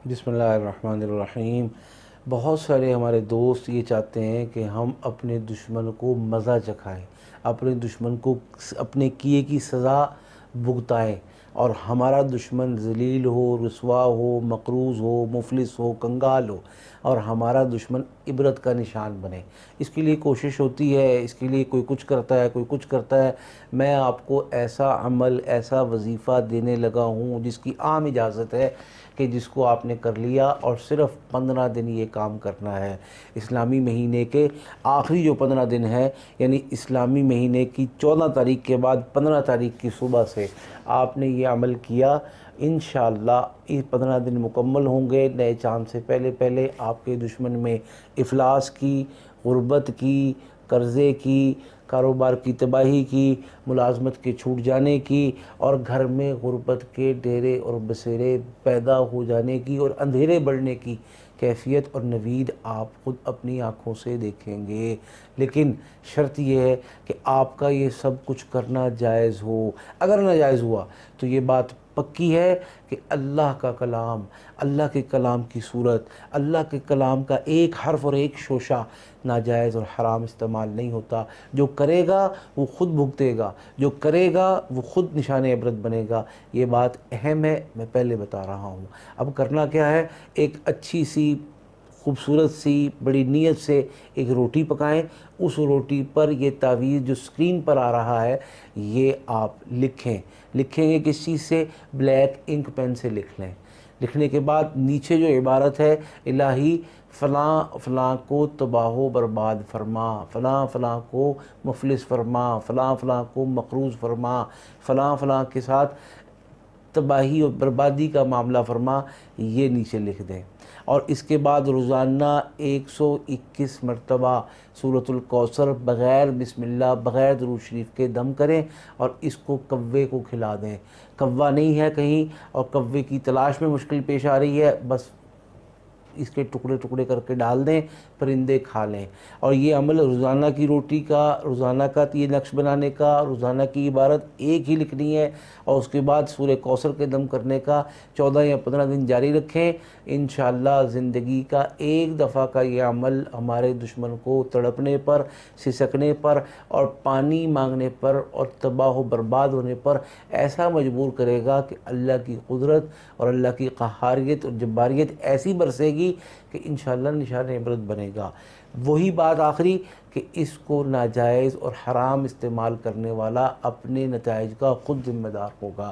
بسم اللہ الرحمن الرحیم۔ بہت سارے ہمارے دوست یہ چاہتے ہیں کہ ہم اپنے دشمن کو مزہ چکھائیں، اپنے دشمن کو اپنے کیے کی سزا بھگتائیں، اور ہمارا دشمن ذلیل ہو، رسوا ہو، مقروض ہو، مفلس ہو، کنگال ہو، اور ہمارا دشمن عبرت کا نشان بنے۔ اس کے لیے کوشش ہوتی ہے، اس کے لیے کوئی کچھ کرتا ہے، کوئی کچھ کرتا ہے۔ میں آپ کو ایسا عمل، ایسا وظیفہ دینے لگا ہوں جس کی عام اجازت ہے کہ جس کو آپ نے کر لیا اور صرف 15 دن یہ کام کرنا ہے۔ اسلامی مہینے کے آخری جو 15 دن ہے، یعنی اسلامی مہینے کی 14 تاریخ کے بعد 15 تاریخ کی صبح سے آپ نے یہ عمل کیا، انشاءاللہ یہ 15 دن مکمل ہوں گے۔ نئے چاند سے پہلے پہلے آپ کے دشمن میں افلاس کی، غربت کی، قرضے کی، کاروبار کی تباہی کی، ملازمت کے چھوٹ جانے کی، اور گھر میں غربت کے ڈیرے اور بسیرے پیدا ہو جانے کی اور اندھیرے بڑھنے کی کیفیت اور نوید آپ خود اپنی آنکھوں سے دیکھیں گے۔ لیکن شرط یہ ہے کہ آپ کا یہ سب کچھ کرنا جائز ہو۔ اگر ناجائز ہوا تو یہ بات پکی ہے کہ اللہ کا کلام، اللہ کے کلام کی صورت، اللہ کے کلام کا ایک حرف اور ایک شوشہ ناجائز اور حرام استعمال نہیں ہوتا۔ جو کرے گا وہ خود بھگتے گا، جو کرے گا وہ خود نشان عبرت بنے گا۔ یہ بات اہم ہے، میں پہلے بتا رہا ہوں۔ اب کرنا کیا ہے، ایک اچھی سی خوبصورت سی بڑی نیت سے ایک روٹی پکائیں۔ اس روٹی پر یہ تعویذ جو سکرین پر آ رہا ہے یہ آپ لکھیں گے کس چیز سے؟ بلیک انک پین سے لکھ لیں۔ لکھنے کے بعد نیچے جو عبارت ہے، الہی فلاں فلاں کو تباہ و برباد فرما، فلاں فلاں کو مفلس فرما، فلاں فلاں کو مقروض فرما، فلاں فلاں کے ساتھ تباہی اور بربادی کا معاملہ فرما، یہ نیچے لکھ دیں۔ اور اس کے بعد روزانہ 121 مرتبہ سورۃ الکوثر بغیر بسم اللہ، بغیر درود شریف کے دم کریں، اور اس کو کوے کو کھلا دیں۔ کوا نہیں ہے کہیں اور کوے کی تلاش میں مشکل پیش آ رہی ہے، بس اس کے ٹکڑے ٹکڑے کر کے ڈال دیں، پرندے کھا لیں۔ اور یہ عمل روزانہ کی روٹی کا، روزانہ کا یہ نقش بنانے کا، روزانہ کی عبارت ایک ہی لکھنی ہے، اور اس کے بعد سورہ کوثر کے دم کرنے کا 14 یا 15 دن جاری رکھیں۔ انشاءاللہ زندگی کا ایک دفعہ کا یہ عمل ہمارے دشمن کو تڑپنے پر، سسکنے پر اور پانی مانگنے پر اور تباہ و برباد ہونے پر ایسا مجبور کرے گا کہ اللہ کی قدرت اور اللہ کی قہاریت اور جباریت ایسی برسے گی کہ انشاءاللہ نشان عبرت بنے گا۔ وہی بات آخری کہ اس کو ناجائز اور حرام استعمال کرنے والا اپنے نتائج کا خود ذمہ دار ہوگا۔